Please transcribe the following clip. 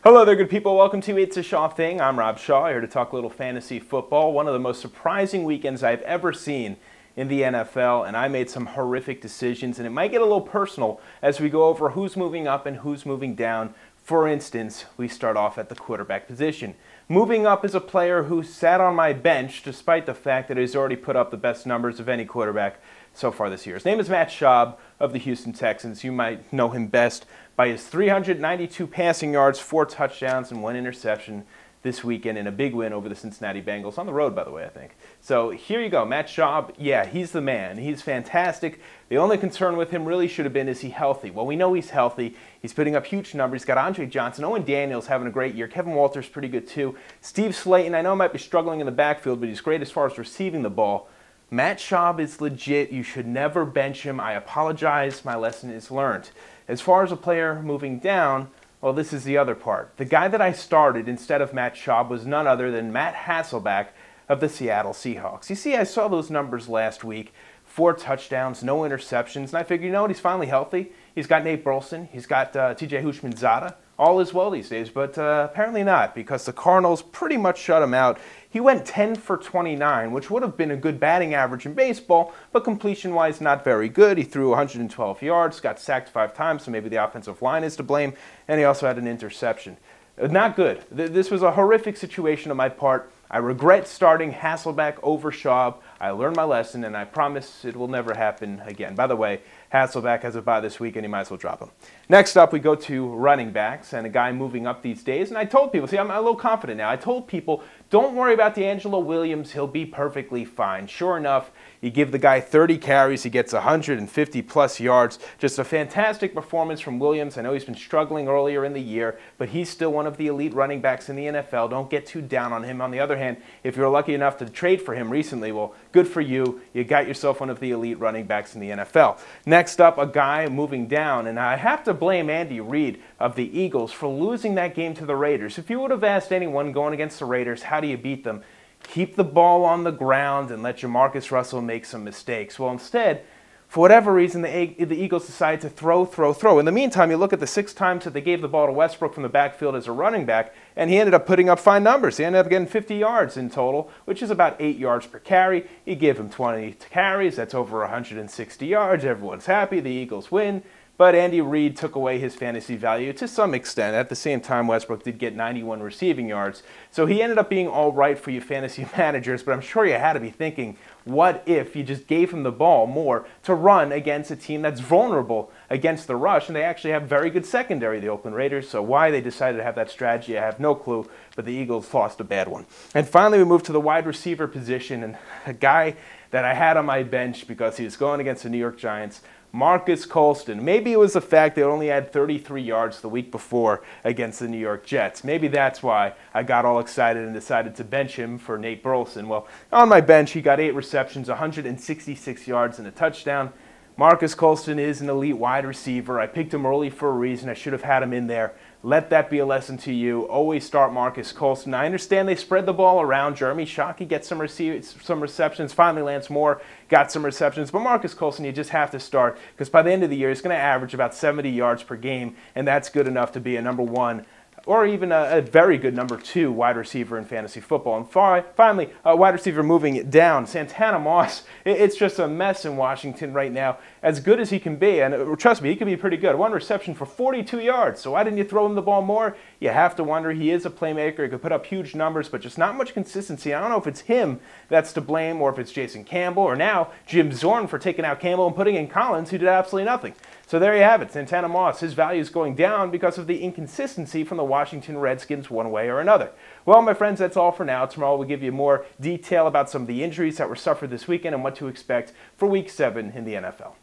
Hello there, good people. Welcome to It's a Shaw Thing. I'm Rob Shaw, here to talk a little fantasy football. One of the most surprising weekends I've ever seen in the NFL, and I made some horrific decisions, and it might get a little personal as we go over who's moving up and who's moving down. For instance, we start off at the quarterback position. Moving up is a player who sat on my bench despite the fact that he's already put up the best numbers of any quarterback so far this year. His name is Matt Schaub of the Houston Texans. You might know him best by his 392 passing yards, 4 touchdowns, and 1 interception this weekend in a big win over the Cincinnati Bengals. On the road, by the way, I think. So here you go. Matt Schaub, yeah, he's the man. He's fantastic. The only concern with him really should have been, is he healthy? Well, we know he's healthy. He's putting up huge numbers. He's got Andre Johnson. Owen Daniels having a great year. Kevin Walters pretty good too. Steve Slayton, I know might be struggling in the backfield, but he's great as far as receiving the ball. Matt Schaub is legit. You should never bench him. I apologize. My lesson is learned. As far as a player moving down, well, this is the other part. The guy that I started instead of Matt Schaub was none other than Matt Hasselbeck of the Seattle Seahawks. You see, I saw those numbers last week. 4 touchdowns, no interceptions, and I figured, you know what, he's finally healthy. He's got Nate Burleson. He's got TJ Houshmandzadeh. All is well these days, but apparently not, because the Cardinals pretty much shut him out. He went 10 for 29, which would have been a good batting average in baseball, but completion-wise, not very good. He threw 112 yards, got sacked 5 times, so maybe the offensive line is to blame, and he also had an interception. Not good. This was a horrific situation on my part. I regret starting Hasselbeck over Schaub. I learned my lesson, and I promise it will never happen again. By the way, Hasselbeck has a bye this week, and you might as well drop him. Next up, we go to running backs, and a guy moving up these days. And I told people, see, I'm a little confident now. I told people, don't worry about DeAngelo Williams. He'll be perfectly fine. Sure enough, you give the guy 30 carries. He gets 150-plus yards. Just a fantastic performance from Williams. I know he's been struggling earlier in the year, but he's still one of the elite running backs in the NFL. Don't get too down on him. On the other hand, if you're lucky enough to trade for him recently, well, good for you. You got yourself one of the elite running backs in the NFL. Next up, a guy moving down, and I have to blame Andy Reid of the Eagles for losing that game to the Raiders. If you would have asked anyone going against the Raiders, how do you beat them? Keep the ball on the ground and let Jamarcus Russell make some mistakes. Well, instead, for whatever reason, the Eagles decided to throw. In the meantime, you look at the 6 times that they gave the ball to Westbrook from the backfield as a running back, and he ended up putting up fine numbers. He ended up getting 50 yards in total, which is about 8 yards per carry. You give him 20 carries. That's over 160 yards. Everyone's happy. The Eagles win. But Andy Reid took away his fantasy value to some extent. At the same time, Westbrook did get 91 receiving yards. So he ended up being all right for you fantasy managers, but I'm sure you had to be thinking, what if you just gave him the ball more to run against a team that's vulnerable against the rush? And they actually have very good secondary, the Oakland Raiders. So why they decided to have that strategy, I have no clue, but the Eagles lost a bad one. And finally, we move to the wide receiver position, and a guy that I had on my bench because he was going against the New York Giants, Marcus Colston. Maybe it was the fact they only had 33 yards the week before against the New York Jets. Maybe that's why I got all excited and decided to bench him for Nate Burleson. Well, on my bench, he got 8 receptions, 166 yards, and a touchdown. Marcus Colston is an elite wide receiver. I picked him early for a reason. I should have had him in there. Let that be a lesson to you. Always start Marcus Colston. I understand they spread the ball around. Jeremy Shockey gets some receptions. Finally, Lance Moore got some receptions. But Marcus Colston, you just have to start, because by the end of the year, he's going to average about 70 yards per game, and that's good enough to be a number 1 or even a very good number 2 wide receiver in fantasy football. And finally, a wide receiver moving down, Santana Moss. It's just a mess in Washington right now. As good as he can be, and trust me, he can be pretty good. 1 reception for 42 yards. So why didn't you throw him the ball more? You have to wonder. He is a playmaker. He could put up huge numbers, but just not much consistency. I don't know if it's him that's to blame, or if it's Jason Campbell, or now Jim Zorn for taking out Campbell and putting in Collins, who did absolutely nothing. So there you have it. Santana Moss, his value is going down because of the inconsistency from the Washington Redskins one way or another. Well, my friends, that's all for now. Tomorrow we'll give you more detail about some of the injuries that were suffered this weekend and what to expect for Week 7 in the NFL.